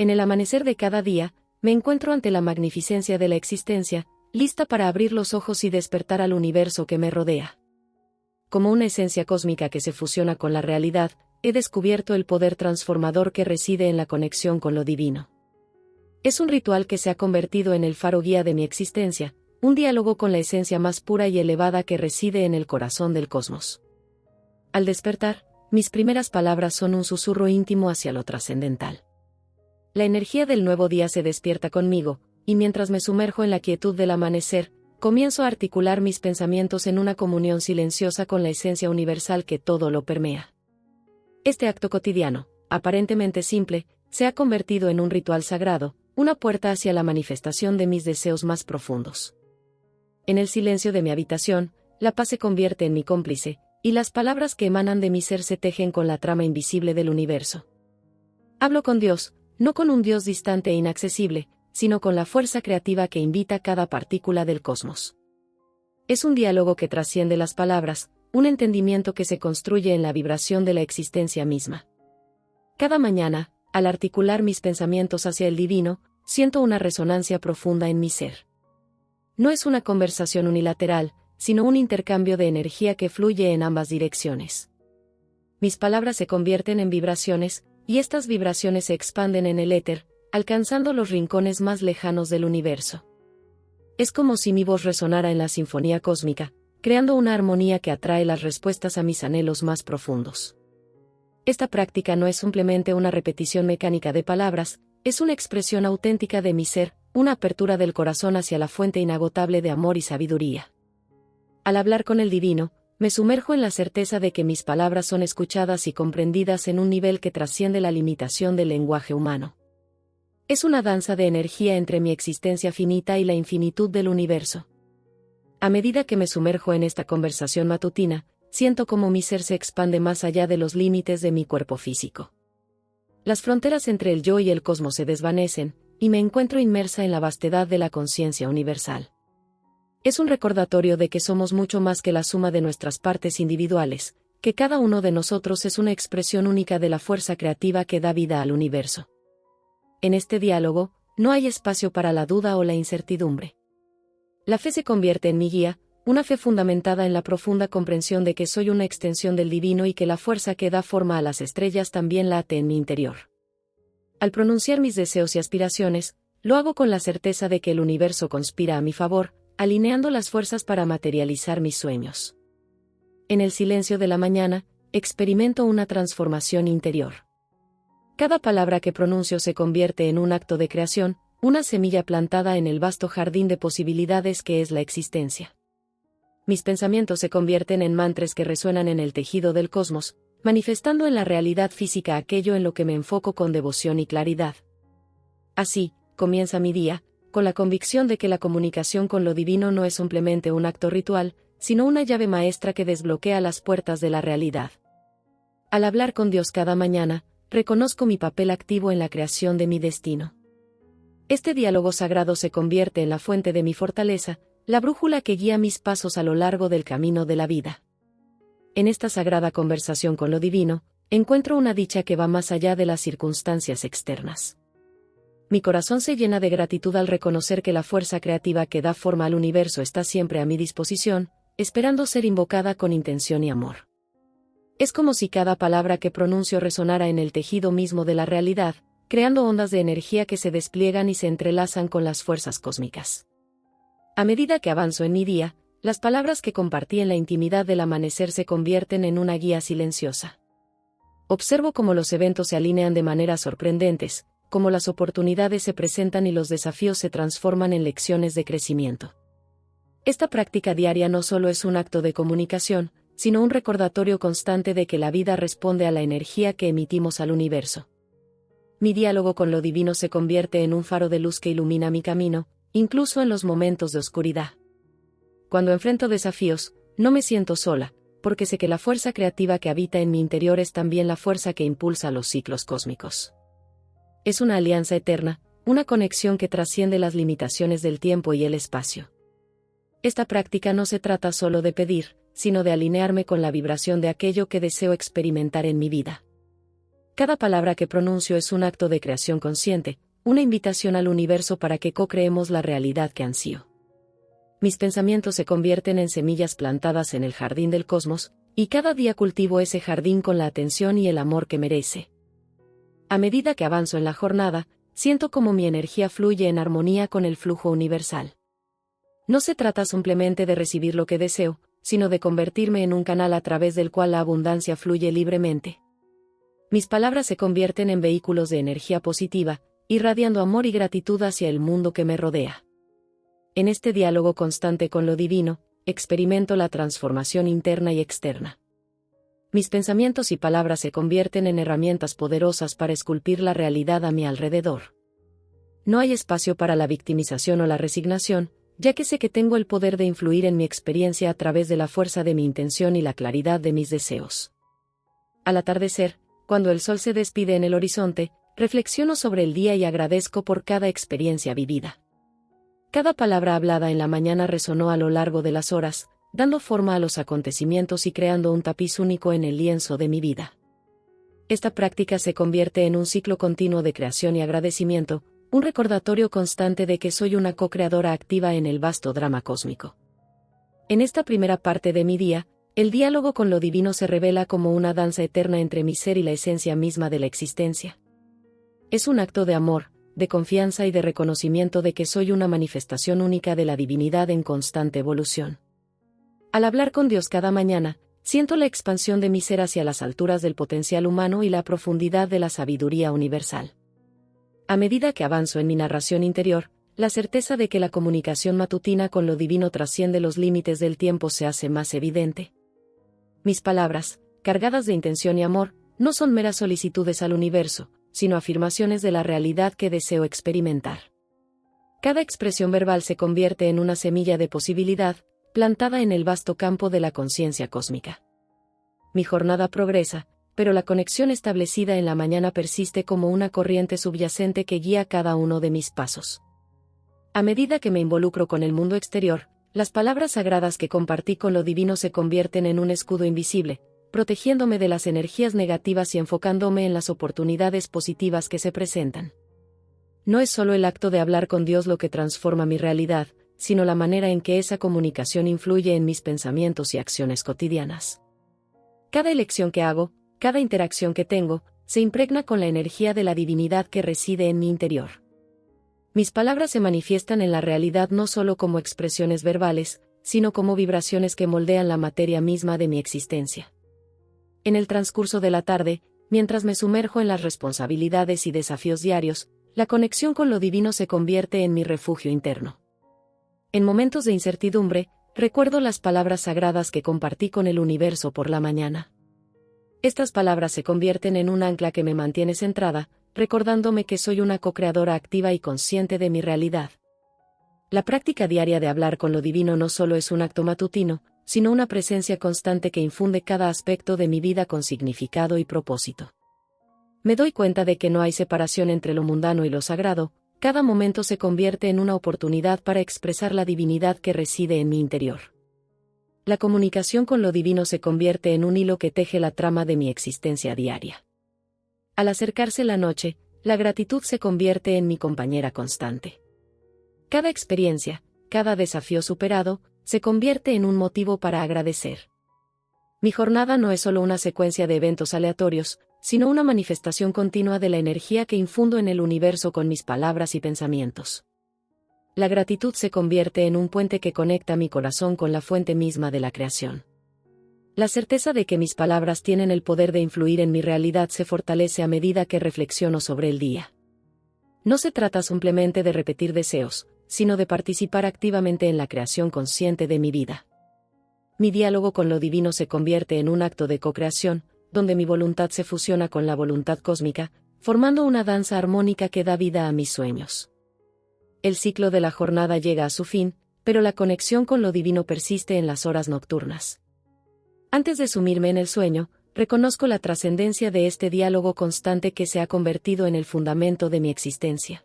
En el amanecer de cada día, me encuentro ante la magnificencia de la existencia, lista para abrir los ojos y despertar al universo que me rodea. Como una esencia cósmica que se fusiona con la realidad, he descubierto el poder transformador que reside en la conexión con lo divino. Es un ritual que se ha convertido en el faro guía de mi existencia, un diálogo con la esencia más pura y elevada que reside en el corazón del cosmos. Al despertar, mis primeras palabras son un susurro íntimo hacia lo trascendental. La energía del nuevo día se despierta conmigo, y mientras me sumerjo en la quietud del amanecer, comienzo a articular mis pensamientos en una comunión silenciosa con la esencia universal que todo lo permea. Este acto cotidiano, aparentemente simple, se ha convertido en un ritual sagrado, una puerta hacia la manifestación de mis deseos más profundos. En el silencio de mi habitación, la paz se convierte en mi cómplice, y las palabras que emanan de mi ser se tejen con la trama invisible del universo. Hablo con Dios, no con un Dios distante e inaccesible, sino con la fuerza creativa que invita cada partícula del cosmos. Es un diálogo que trasciende las palabras, un entendimiento que se construye en la vibración de la existencia misma. Cada mañana, al articular mis pensamientos hacia el divino, siento una resonancia profunda en mi ser. No es una conversación unilateral, sino un intercambio de energía que fluye en ambas direcciones. Mis palabras se convierten en vibraciones, y estas vibraciones se expanden en el éter, alcanzando los rincones más lejanos del universo. Es como si mi voz resonara en la sinfonía cósmica, creando una armonía que atrae las respuestas a mis anhelos más profundos. Esta práctica no es simplemente una repetición mecánica de palabras, es una expresión auténtica de mi ser, una apertura del corazón hacia la fuente inagotable de amor y sabiduría. Al hablar con el divino, me sumerjo en la certeza de que mis palabras son escuchadas y comprendidas en un nivel que trasciende la limitación del lenguaje humano. Es una danza de energía entre mi existencia finita y la infinitud del universo. A medida que me sumerjo en esta conversación matutina, siento como mi ser se expande más allá de los límites de mi cuerpo físico. Las fronteras entre el yo y el cosmos se desvanecen, y me encuentro inmersa en la vastedad de la conciencia universal. Es un recordatorio de que somos mucho más que la suma de nuestras partes individuales, que cada uno de nosotros es una expresión única de la fuerza creativa que da vida al universo. En este diálogo, no hay espacio para la duda o la incertidumbre. La fe se convierte en mi guía, una fe fundamentada en la profunda comprensión de que soy una extensión del divino y que la fuerza que da forma a las estrellas también late en mi interior. Al pronunciar mis deseos y aspiraciones, lo hago con la certeza de que el universo conspira a mi favor, alineando las fuerzas para materializar mis sueños. En el silencio de la mañana, experimento una transformación interior. Cada palabra que pronuncio se convierte en un acto de creación, una semilla plantada en el vasto jardín de posibilidades que es la existencia. Mis pensamientos se convierten en mantras que resuenan en el tejido del cosmos, manifestando en la realidad física aquello en lo que me enfoco con devoción y claridad. Así, comienza mi día, con la convicción de que la comunicación con lo divino no es simplemente un acto ritual, sino una llave maestra que desbloquea las puertas de la realidad. Al hablar con Dios cada mañana, reconozco mi papel activo en la creación de mi destino. Este diálogo sagrado se convierte en la fuente de mi fortaleza, la brújula que guía mis pasos a lo largo del camino de la vida. En esta sagrada conversación con lo divino, encuentro una dicha que va más allá de las circunstancias externas. Mi corazón se llena de gratitud al reconocer que la fuerza creativa que da forma al universo está siempre a mi disposición, esperando ser invocada con intención y amor. Es como si cada palabra que pronuncio resonara en el tejido mismo de la realidad, creando ondas de energía que se despliegan y se entrelazan con las fuerzas cósmicas. A medida que avanzo en mi día, las palabras que compartí en la intimidad del amanecer se convierten en una guía silenciosa. Observo cómo los eventos se alinean de maneras sorprendentes, cómo las oportunidades se presentan y los desafíos se transforman en lecciones de crecimiento. Esta práctica diaria no solo es un acto de comunicación, sino un recordatorio constante de que la vida responde a la energía que emitimos al universo. Mi diálogo con lo divino se convierte en un faro de luz que ilumina mi camino, incluso en los momentos de oscuridad. Cuando enfrento desafíos, no me siento sola, porque sé que la fuerza creativa que habita en mi interior es también la fuerza que impulsa los ciclos cósmicos. Es una alianza eterna, una conexión que trasciende las limitaciones del tiempo y el espacio. Esta práctica no se trata solo de pedir, sino de alinearme con la vibración de aquello que deseo experimentar en mi vida. Cada palabra que pronuncio es un acto de creación consciente, una invitación al universo para que co-creemos la realidad que ansío. Mis pensamientos se convierten en semillas plantadas en el jardín del cosmos, y cada día cultivo ese jardín con la atención y el amor que merece. A medida que avanzo en la jornada, siento como mi energía fluye en armonía con el flujo universal. No se trata simplemente de recibir lo que deseo, sino de convertirme en un canal a través del cual la abundancia fluye libremente. Mis palabras se convierten en vehículos de energía positiva, irradiando amor y gratitud hacia el mundo que me rodea. En este diálogo constante con lo divino, experimento la transformación interna y externa. Mis pensamientos y palabras se convierten en herramientas poderosas para esculpir la realidad a mi alrededor. No hay espacio para la victimización o la resignación, ya que sé que tengo el poder de influir en mi experiencia a través de la fuerza de mi intención y la claridad de mis deseos. Al atardecer, cuando el sol se despide en el horizonte, reflexiono sobre el día y agradezco por cada experiencia vivida. Cada palabra hablada en la mañana resonó a lo largo de las horas, dando forma a los acontecimientos y creando un tapiz único en el lienzo de mi vida. Esta práctica se convierte en un ciclo continuo de creación y agradecimiento, un recordatorio constante de que soy una co-creadora activa en el vasto drama cósmico. En esta primera parte de mi día, el diálogo con lo divino se revela como una danza eterna entre mi ser y la esencia misma de la existencia. Es un acto de amor, de confianza y de reconocimiento de que soy una manifestación única de la divinidad en constante evolución. Al hablar con Dios cada mañana, siento la expansión de mi ser hacia las alturas del potencial humano y la profundidad de la sabiduría universal. A medida que avanzo en mi narración interior, la certeza de que la comunicación matutina con lo divino trasciende los límites del tiempo se hace más evidente. Mis palabras, cargadas de intención y amor, no son meras solicitudes al universo, sino afirmaciones de la realidad que deseo experimentar. Cada expresión verbal se convierte en una semilla de posibilidad, plantada en el vasto campo de la conciencia cósmica. Mi jornada progresa, pero la conexión establecida en la mañana persiste como una corriente subyacente que guía cada uno de mis pasos. A medida que me involucro con el mundo exterior, las palabras sagradas que compartí con lo divino se convierten en un escudo invisible, protegiéndome de las energías negativas y enfocándome en las oportunidades positivas que se presentan. No es solo el acto de hablar con Dios lo que transforma mi realidad, sino la manera en que esa comunicación influye en mis pensamientos y acciones cotidianas. Cada elección que hago, cada interacción que tengo, se impregna con la energía de la divinidad que reside en mi interior. Mis palabras se manifiestan en la realidad no solo como expresiones verbales, sino como vibraciones que moldean la materia misma de mi existencia. En el transcurso de la tarde, mientras me sumerjo en las responsabilidades y desafíos diarios, la conexión con lo divino se convierte en mi refugio interno. En momentos de incertidumbre, recuerdo las palabras sagradas que compartí con el universo por la mañana. Estas palabras se convierten en un ancla que me mantiene centrada, recordándome que soy una co-creadora activa y consciente de mi realidad. La práctica diaria de hablar con lo divino no solo es un acto matutino, sino una presencia constante que infunde cada aspecto de mi vida con significado y propósito. Me doy cuenta de que no hay separación entre lo mundano y lo sagrado, cada momento se convierte en una oportunidad para expresar la divinidad que reside en mi interior. La comunicación con lo divino se convierte en un hilo que teje la trama de mi existencia diaria. Al acercarse la noche, la gratitud se convierte en mi compañera constante. Cada experiencia, cada desafío superado, se convierte en un motivo para agradecer. Mi jornada no es solo una secuencia de eventos aleatorios, sino una manifestación continua de la energía que infundo en el universo con mis palabras y pensamientos. La gratitud se convierte en un puente que conecta mi corazón con la fuente misma de la creación. La certeza de que mis palabras tienen el poder de influir en mi realidad se fortalece a medida que reflexiono sobre el día. No se trata simplemente de repetir deseos, sino de participar activamente en la creación consciente de mi vida. Mi diálogo con lo divino se convierte en un acto de co-creación, donde mi voluntad se fusiona con la voluntad cósmica, formando una danza armónica que da vida a mis sueños. El ciclo de la jornada llega a su fin, pero la conexión con lo divino persiste en las horas nocturnas. Antes de sumirme en el sueño, reconozco la trascendencia de este diálogo constante que se ha convertido en el fundamento de mi existencia.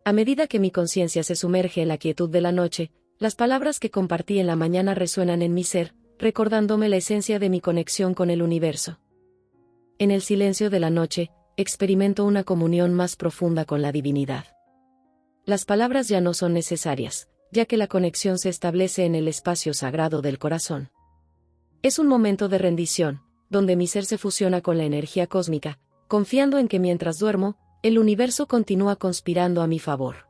A medida que mi conciencia se sumerge en la quietud de la noche, las palabras que compartí en la mañana resuenan en mi ser, recordándome la esencia de mi conexión con el universo. en el silencio de la noche, experimento una comunión más profunda con la divinidad. Las palabras ya no son necesarias, ya que la conexión se establece en el espacio sagrado del corazón. Es un momento de rendición, donde mi ser se fusiona con la energía cósmica, confiando en que mientras duermo, el universo continúa conspirando a mi favor.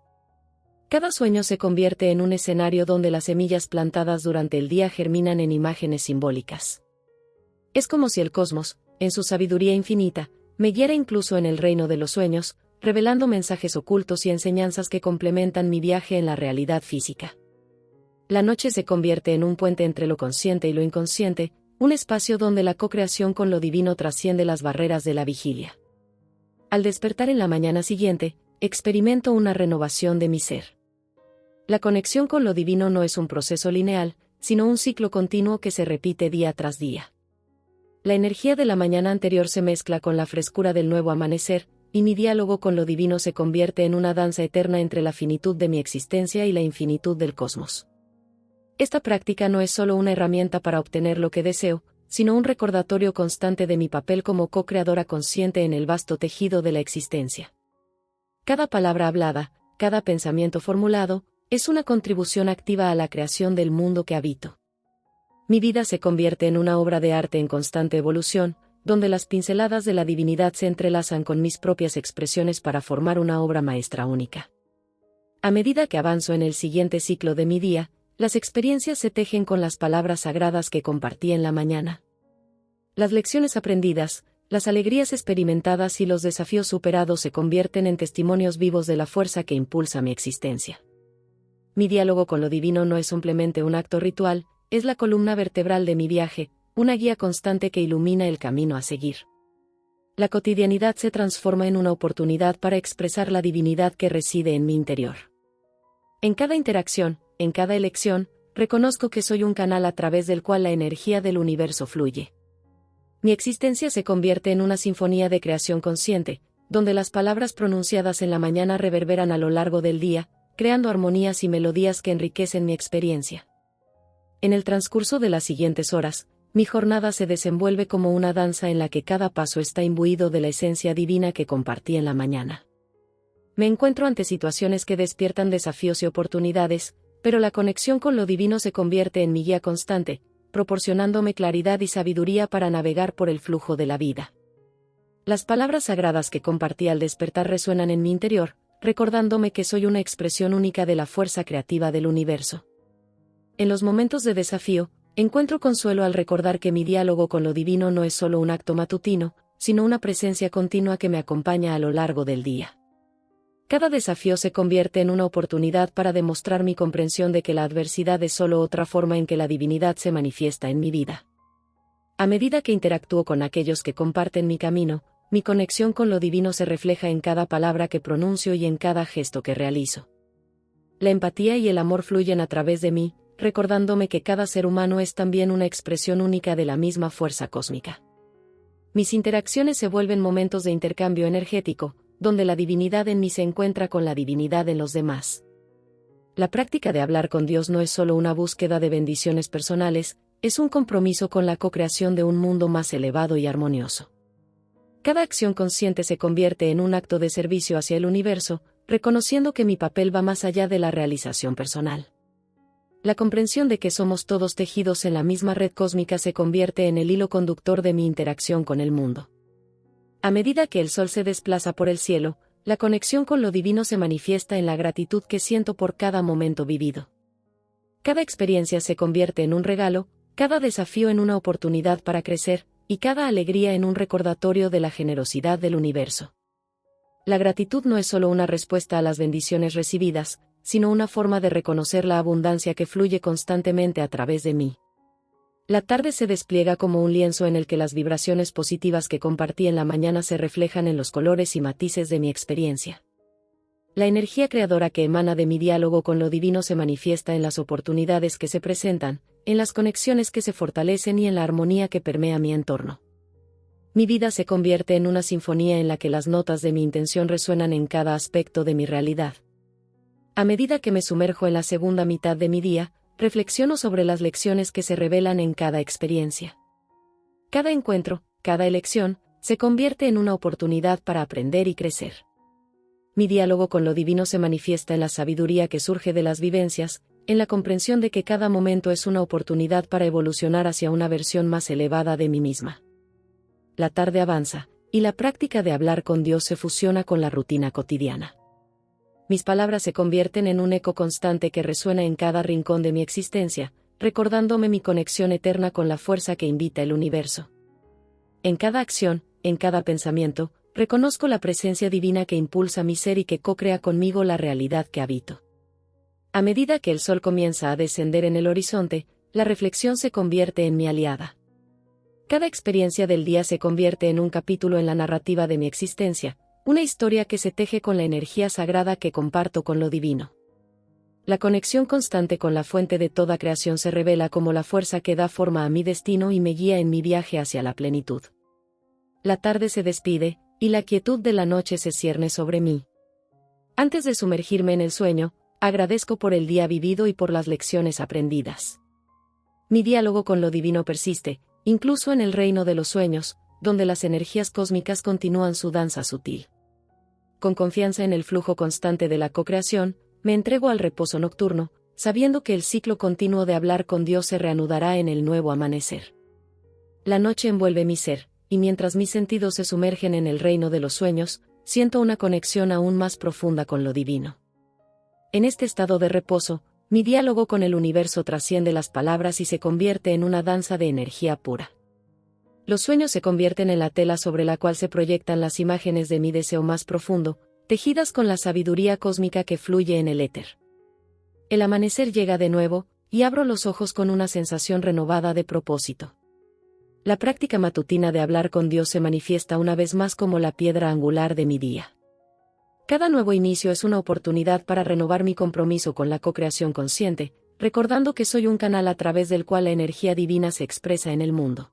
Cada sueño se convierte en un escenario donde las semillas plantadas durante el día germinan en imágenes simbólicas. Es como si el cosmos, en su sabiduría infinita, me guiara incluso en el reino de los sueños, revelando mensajes ocultos y enseñanzas que complementan mi viaje en la realidad física. La noche se convierte en un puente entre lo consciente y lo inconsciente, un espacio donde la co-creación con lo divino trasciende las barreras de la vigilia. Al despertar en la mañana siguiente, experimento una renovación de mi ser. La conexión con lo divino no es un proceso lineal, sino un ciclo continuo que se repite día tras día. La energía de la mañana anterior se mezcla con la frescura del nuevo amanecer, y mi diálogo con lo divino se convierte en una danza eterna entre la finitud de mi existencia y la infinitud del cosmos. Esta práctica no es solo una herramienta para obtener lo que deseo, sino un recordatorio constante de mi papel como co-creadora consciente en el vasto tejido de la existencia. Cada palabra hablada, cada pensamiento formulado, es una contribución activa a la creación del mundo que habito. Mi vida se convierte en una obra de arte en constante evolución, donde las pinceladas de la divinidad se entrelazan con mis propias expresiones para formar una obra maestra única. A medida que avanzo en el siguiente ciclo de mi día, las experiencias se tejen con las palabras sagradas que compartí en la mañana. Las lecciones aprendidas, las alegrías experimentadas y los desafíos superados se convierten en testimonios vivos de la fuerza que impulsa mi existencia. Mi diálogo con lo divino no es simplemente un acto ritual, es la columna vertebral de mi viaje, una guía constante que ilumina el camino a seguir. La cotidianidad se transforma en una oportunidad para expresar la divinidad que reside en mi interior. En cada interacción, en cada elección, reconozco que soy un canal a través del cual la energía del universo fluye. Mi existencia se convierte en una sinfonía de creación consciente, donde las palabras pronunciadas en la mañana reverberan a lo largo del día, creando armonías y melodías que enriquecen mi experiencia. En el transcurso de las siguientes horas, mi jornada se desenvuelve como una danza en la que cada paso está imbuido de la esencia divina que compartí en la mañana. Me encuentro ante situaciones que despiertan desafíos y oportunidades, pero la conexión con lo divino se convierte en mi guía constante, proporcionándome claridad y sabiduría para navegar por el flujo de la vida. Las palabras sagradas que compartí al despertar resuenan en mi interior, recordándome que soy una expresión única de la fuerza creativa del universo. En los momentos de desafío, encuentro consuelo al recordar que mi diálogo con lo divino no es solo un acto matutino, sino una presencia continua que me acompaña a lo largo del día. Cada desafío se convierte en una oportunidad para demostrar mi comprensión de que la adversidad es solo otra forma en que la divinidad se manifiesta en mi vida. A medida que interactúo con aquellos que comparten mi camino, mi conexión con lo divino se refleja en cada palabra que pronuncio y en cada gesto que realizo. La empatía y el amor fluyen a través de mí, recordándome que cada ser humano es también una expresión única de la misma fuerza cósmica. Mis interacciones se vuelven momentos de intercambio energético, donde la divinidad en mí se encuentra con la divinidad en los demás. La práctica de hablar con Dios no es solo una búsqueda de bendiciones personales, es un compromiso con la co-creación de un mundo más elevado y armonioso. Cada acción consciente se convierte en un acto de servicio hacia el universo, reconociendo que mi papel va más allá de la realización personal. La comprensión de que somos todos tejidos en la misma red cósmica se convierte en el hilo conductor de mi interacción con el mundo. A medida que el sol se desplaza por el cielo, la conexión con lo divino se manifiesta en la gratitud que siento por cada momento vivido. Cada experiencia se convierte en un regalo, cada desafío en una oportunidad para crecer, y cada alegría en un recordatorio de la generosidad del universo. La gratitud no es solo una respuesta a las bendiciones recibidas, sino una forma de reconocer la abundancia que fluye constantemente a través de mí. La tarde se despliega como un lienzo en el que las vibraciones positivas que compartí en la mañana se reflejan en los colores y matices de mi experiencia. La energía creadora que emana de mi diálogo con lo divino se manifiesta en las oportunidades que se presentan, en las conexiones que se fortalecen y en la armonía que permea mi entorno. Mi vida se convierte en una sinfonía en la que las notas de mi intención resuenan en cada aspecto de mi realidad. A medida que me sumerjo en la segunda mitad de mi día, reflexiono sobre las lecciones que se revelan en cada experiencia. Cada encuentro, cada elección, se convierte en una oportunidad para aprender y crecer. Mi diálogo con lo divino se manifiesta en la sabiduría que surge de las vivencias, en la comprensión de que cada momento es una oportunidad para evolucionar hacia una versión más elevada de mí misma. La tarde avanza, y la práctica de hablar con Dios se fusiona con la rutina cotidiana. Mis palabras se convierten en un eco constante que resuena en cada rincón de mi existencia, recordándome mi conexión eterna con la fuerza que invita el universo. En cada acción, en cada pensamiento, reconozco la presencia divina que impulsa mi ser y que co-crea conmigo la realidad que habito. A medida que el sol comienza a descender en el horizonte, la reflexión se convierte en mi aliada. Cada experiencia del día se convierte en un capítulo en la narrativa de mi existencia, una historia que se teje con la energía sagrada que comparto con lo divino. La conexión constante con la fuente de toda creación se revela como la fuerza que da forma a mi destino y me guía en mi viaje hacia la plenitud. La tarde se despide, y la quietud de la noche se cierne sobre mí. Antes de sumergirme en el sueño, agradezco por el día vivido y por las lecciones aprendidas. Mi diálogo con lo divino persiste, incluso en el reino de los sueños, donde las energías cósmicas continúan su danza sutil. Con confianza en el flujo constante de la co-creación, me entrego al reposo nocturno, sabiendo que el ciclo continuo de hablar con Dios se reanudará en el nuevo amanecer. La noche envuelve mi ser, y mientras mis sentidos se sumergen en el reino de los sueños, siento una conexión aún más profunda con lo divino. En este estado de reposo, mi diálogo con el universo trasciende las palabras y se convierte en una danza de energía pura. Los sueños se convierten en la tela sobre la cual se proyectan las imágenes de mi deseo más profundo, tejidas con la sabiduría cósmica que fluye en el éter. El amanecer llega de nuevo, y abro los ojos con una sensación renovada de propósito. La práctica matutina de hablar con Dios se manifiesta una vez más como la piedra angular de mi día. Cada nuevo inicio es una oportunidad para renovar mi compromiso con la co-creación consciente, recordando que soy un canal a través del cual la energía divina se expresa en el mundo.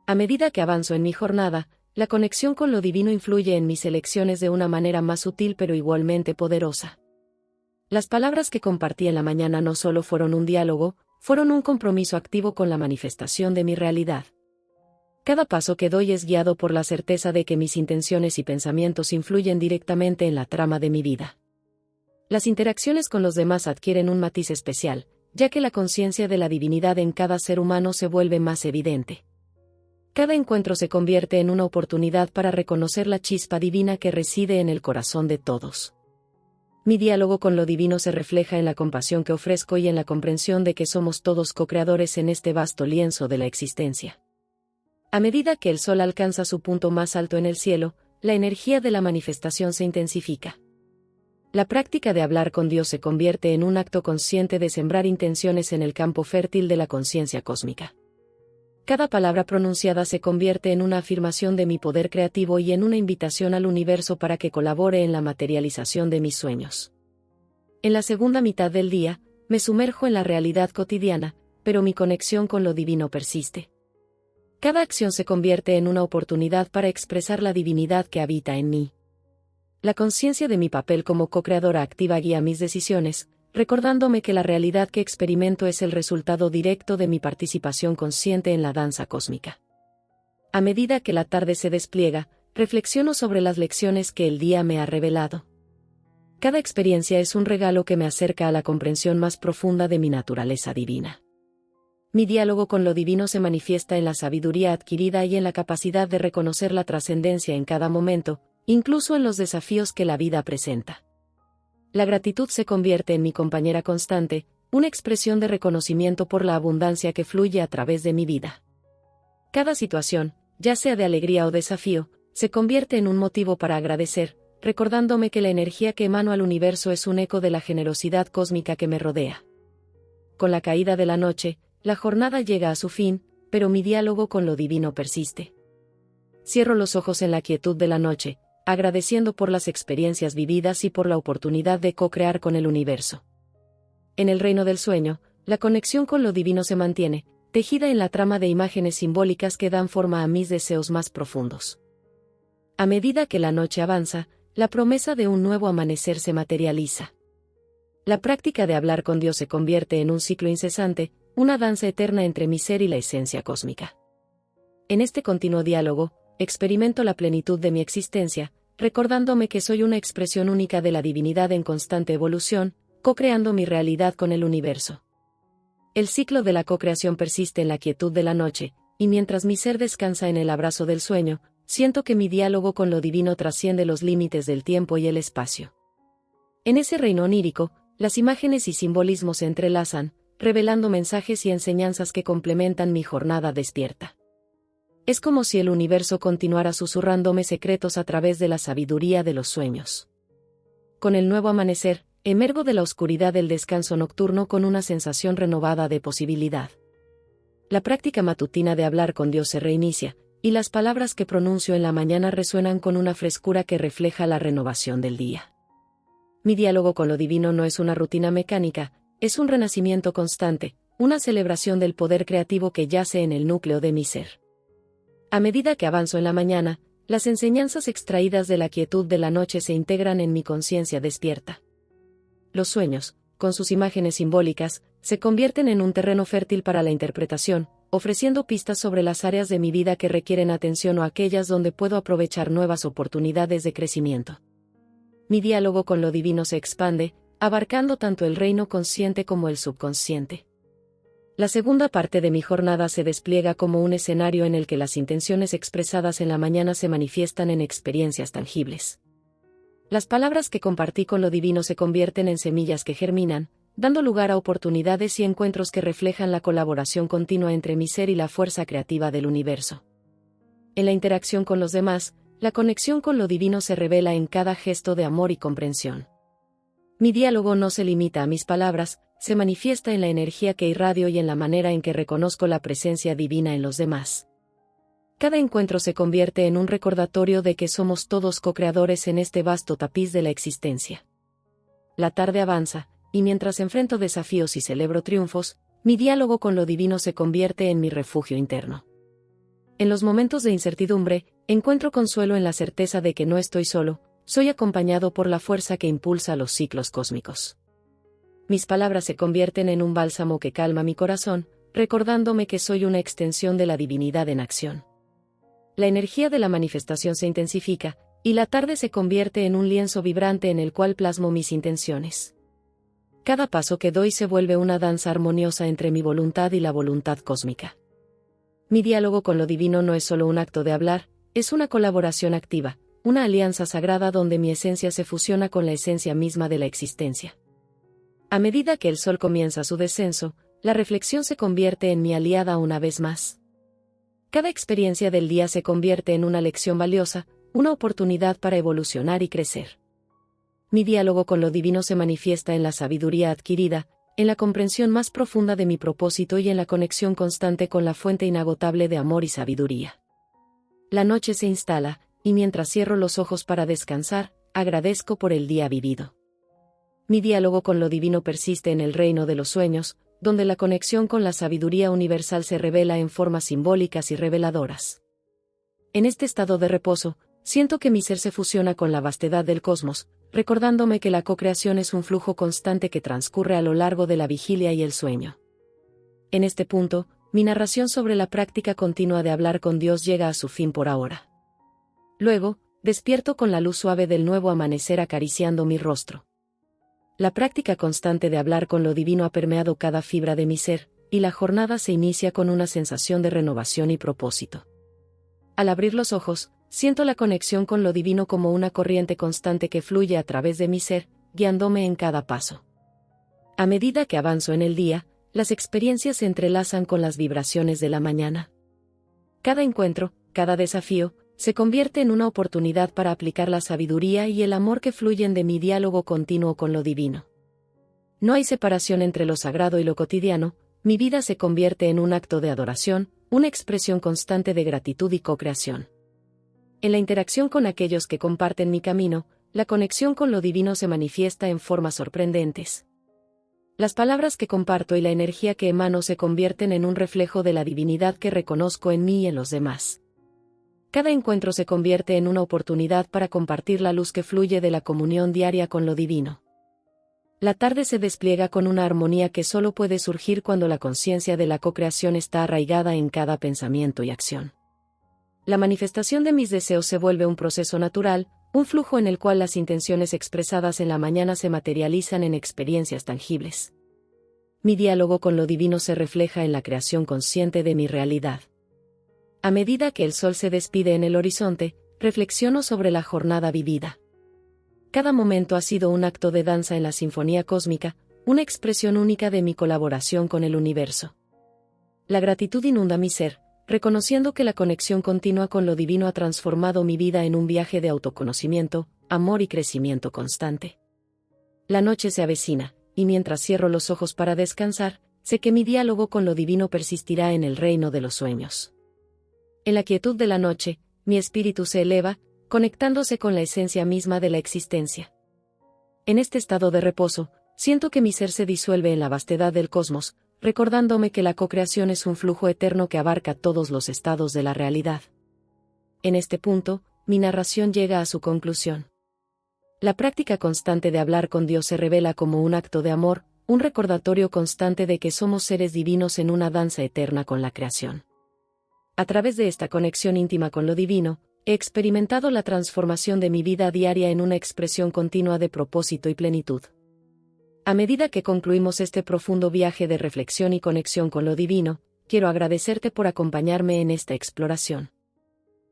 A medida que avanzo en mi jornada, la conexión con lo divino influye en mis elecciones de una manera más sutil pero igualmente poderosa. Las palabras que compartí en la mañana no solo fueron un diálogo, fueron un compromiso activo con la manifestación de mi realidad. Cada paso que doy es guiado por la certeza de que mis intenciones y pensamientos influyen directamente en la trama de mi vida. Las interacciones con los demás adquieren un matiz especial, ya que la conciencia de la divinidad en cada ser humano se vuelve más evidente. Cada encuentro se convierte en una oportunidad para reconocer la chispa divina que reside en el corazón de todos. Mi diálogo con lo divino se refleja en la compasión que ofrezco y en la comprensión de que somos todos co-creadores en este vasto lienzo de la existencia. A medida que el sol alcanza su punto más alto en el cielo, la energía de la manifestación se intensifica. La práctica de hablar con Dios se convierte en un acto consciente de sembrar intenciones en el campo fértil de la conciencia cósmica. Cada palabra pronunciada se convierte en una afirmación de mi poder creativo y en una invitación al universo para que colabore en la materialización de mis sueños. En la segunda mitad del día, me sumerjo en la realidad cotidiana, pero mi conexión con lo divino persiste. Cada acción se convierte en una oportunidad para expresar la divinidad que habita en mí. La conciencia de mi papel como co-creadora activa guía mis decisiones, recordándome que la realidad que experimento es el resultado directo de mi participación consciente en la danza cósmica. A medida que la tarde se despliega, reflexiono sobre las lecciones que el día me ha revelado. Cada experiencia es un regalo que me acerca a la comprensión más profunda de mi naturaleza divina. Mi diálogo con lo divino se manifiesta en la sabiduría adquirida y en la capacidad de reconocer la trascendencia en cada momento, incluso en los desafíos que la vida presenta. La gratitud se convierte en mi compañera constante, una expresión de reconocimiento por la abundancia que fluye a través de mi vida. Cada situación, ya sea de alegría o desafío, se convierte en un motivo para agradecer, recordándome que la energía que emano al universo es un eco de la generosidad cósmica que me rodea. Con la caída de la noche, la jornada llega a su fin, pero mi diálogo con lo divino persiste. Cierro los ojos en la quietud de la noche, agradeciendo por las experiencias vividas y por la oportunidad de co-crear con el universo. En el reino del sueño, la conexión con lo divino se mantiene, tejida en la trama de imágenes simbólicas que dan forma a mis deseos más profundos. A medida que la noche avanza, la promesa de un nuevo amanecer se materializa. La práctica de hablar con Dios se convierte en un ciclo incesante, una danza eterna entre mi ser y la esencia cósmica. En este continuo diálogo, experimento la plenitud de mi existencia, recordándome que soy una expresión única de la divinidad en constante evolución, co-creando mi realidad con el universo. El ciclo de la co-creación persiste en la quietud de la noche, y mientras mi ser descansa en el abrazo del sueño, siento que mi diálogo con lo divino trasciende los límites del tiempo y el espacio. En ese reino onírico, las imágenes y simbolismos se entrelazan, revelando mensajes y enseñanzas que complementan mi jornada despierta. Es como si el universo continuara susurrándome secretos a través de la sabiduría de los sueños. Con el nuevo amanecer, emergo de la oscuridad del descanso nocturno con una sensación renovada de posibilidad. La práctica matutina de hablar con Dios se reinicia, y las palabras que pronuncio en la mañana resuenan con una frescura que refleja la renovación del día. Mi diálogo con lo divino no es una rutina mecánica, es un renacimiento constante, una celebración del poder creativo que yace en el núcleo de mi ser. A medida que avanzo en la mañana, las enseñanzas extraídas de la quietud de la noche se integran en mi conciencia despierta. Los sueños, con sus imágenes simbólicas, se convierten en un terreno fértil para la interpretación, ofreciendo pistas sobre las áreas de mi vida que requieren atención o aquellas donde puedo aprovechar nuevas oportunidades de crecimiento. Mi diálogo con lo divino se expande, abarcando tanto el reino consciente como el subconsciente. La segunda parte de mi jornada se despliega como un escenario en el que las intenciones expresadas en la mañana se manifiestan en experiencias tangibles. Las palabras que compartí con lo divino se convierten en semillas que germinan, dando lugar a oportunidades y encuentros que reflejan la colaboración continua entre mi ser y la fuerza creativa del universo. En la interacción con los demás, la conexión con lo divino se revela en cada gesto de amor y comprensión. Mi diálogo no se limita a mis palabras, se manifiesta en la energía que irradio y en la manera en que reconozco la presencia divina en los demás. Cada encuentro se convierte en un recordatorio de que somos todos co-creadores en este vasto tapiz de la existencia. La tarde avanza, y mientras enfrento desafíos y celebro triunfos, mi diálogo con lo divino se convierte en mi refugio interno. En los momentos de incertidumbre, encuentro consuelo en la certeza de que no estoy solo, soy acompañado por la fuerza que impulsa los ciclos cósmicos. Mis palabras se convierten en un bálsamo que calma mi corazón, recordándome que soy una extensión de la divinidad en acción. La energía de la manifestación se intensifica, y la tarde se convierte en un lienzo vibrante en el cual plasmo mis intenciones. Cada paso que doy se vuelve una danza armoniosa entre mi voluntad y la voluntad cósmica. Mi diálogo con lo divino no es solo un acto de hablar, es una colaboración activa, una alianza sagrada donde mi esencia se fusiona con la esencia misma de la existencia. A medida que el sol comienza su descenso, la reflexión se convierte en mi aliada una vez más. Cada experiencia del día se convierte en una lección valiosa, una oportunidad para evolucionar y crecer. Mi diálogo con lo divino se manifiesta en la sabiduría adquirida, en la comprensión más profunda de mi propósito y en la conexión constante con la fuente inagotable de amor y sabiduría. La noche se instala, y mientras cierro los ojos para descansar, agradezco por el día vivido. Mi diálogo con lo divino persiste en el reino de los sueños, donde la conexión con la sabiduría universal se revela en formas simbólicas y reveladoras. En este estado de reposo, siento que mi ser se fusiona con la vastedad del cosmos, recordándome que la co-creación es un flujo constante que transcurre a lo largo de la vigilia y el sueño. En este punto, mi narración sobre la práctica continua de hablar con Dios llega a su fin por ahora. Luego, despierto con la luz suave del nuevo amanecer acariciando mi rostro. La práctica constante de hablar con lo divino ha permeado cada fibra de mi ser, y la jornada se inicia con una sensación de renovación y propósito. Al abrir los ojos, siento la conexión con lo divino como una corriente constante que fluye a través de mi ser, guiándome en cada paso. A medida que avanzo en el día, las experiencias se entrelazan con las vibraciones de la mañana. Cada encuentro, cada desafío, se convierte en una oportunidad para aplicar la sabiduría y el amor que fluyen de mi diálogo continuo con lo divino. No hay separación entre lo sagrado y lo cotidiano, mi vida se convierte en un acto de adoración, una expresión constante de gratitud y co-creación. En la interacción con aquellos que comparten mi camino, la conexión con lo divino se manifiesta en formas sorprendentes. Las palabras que comparto y la energía que emano se convierten en un reflejo de la divinidad que reconozco en mí y en los demás. Cada encuentro se convierte en una oportunidad para compartir la luz que fluye de la comunión diaria con lo divino. La tarde se despliega con una armonía que solo puede surgir cuando la conciencia de la co-creación está arraigada en cada pensamiento y acción. La manifestación de mis deseos se vuelve un proceso natural, un flujo en el cual las intenciones expresadas en la mañana se materializan en experiencias tangibles. Mi diálogo con lo divino se refleja en la creación consciente de mi realidad. A medida que el sol se despide en el horizonte, reflexiono sobre la jornada vivida. Cada momento ha sido un acto de danza en la sinfonía cósmica, una expresión única de mi colaboración con el universo. La gratitud inunda mi ser, reconociendo que la conexión continua con lo divino ha transformado mi vida en un viaje de autoconocimiento, amor y crecimiento constante. La noche se avecina, y mientras cierro los ojos para descansar, sé que mi diálogo con lo divino persistirá en el reino de los sueños. En la quietud de la noche, mi espíritu se eleva, conectándose con la esencia misma de la existencia. En este estado de reposo, siento que mi ser se disuelve en la vastedad del cosmos, recordándome que la cocreación es un flujo eterno que abarca todos los estados de la realidad. En este punto, mi narración llega a su conclusión. La práctica constante de hablar con Dios se revela como un acto de amor, un recordatorio constante de que somos seres divinos en una danza eterna con la creación. A través de esta conexión íntima con lo divino, he experimentado la transformación de mi vida diaria en una expresión continua de propósito y plenitud. A medida que concluimos este profundo viaje de reflexión y conexión con lo divino, quiero agradecerte por acompañarme en esta exploración.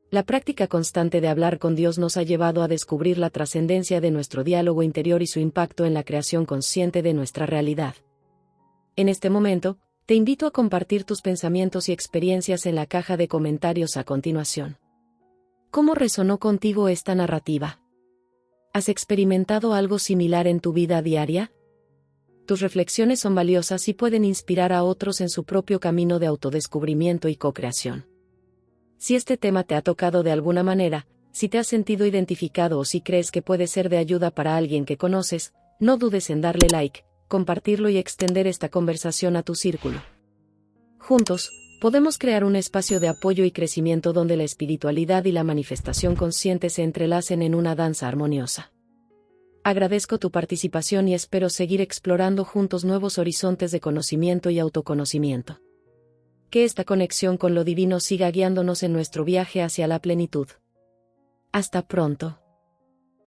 La práctica constante de hablar con Dios nos ha llevado a descubrir la trascendencia de nuestro diálogo interior y su impacto en la creación consciente de nuestra realidad. En este momento, te invito a compartir tus pensamientos y experiencias en la caja de comentarios a continuación. ¿Cómo resonó contigo esta narrativa? ¿Has experimentado algo similar en tu vida diaria? Tus reflexiones son valiosas y pueden inspirar a otros en su propio camino de autodescubrimiento y co-creación. Si este tema te ha tocado de alguna manera, si te has sentido identificado o si crees que puede ser de ayuda para alguien que conoces, no dudes en darle like, compartirlo y extender esta conversación a tu círculo. Juntos, podemos crear un espacio de apoyo y crecimiento donde la espiritualidad y la manifestación consciente se entrelacen en una danza armoniosa. Agradezco tu participación y espero seguir explorando juntos nuevos horizontes de conocimiento y autoconocimiento. Que esta conexión con lo divino siga guiándonos en nuestro viaje hacia la plenitud. Hasta pronto.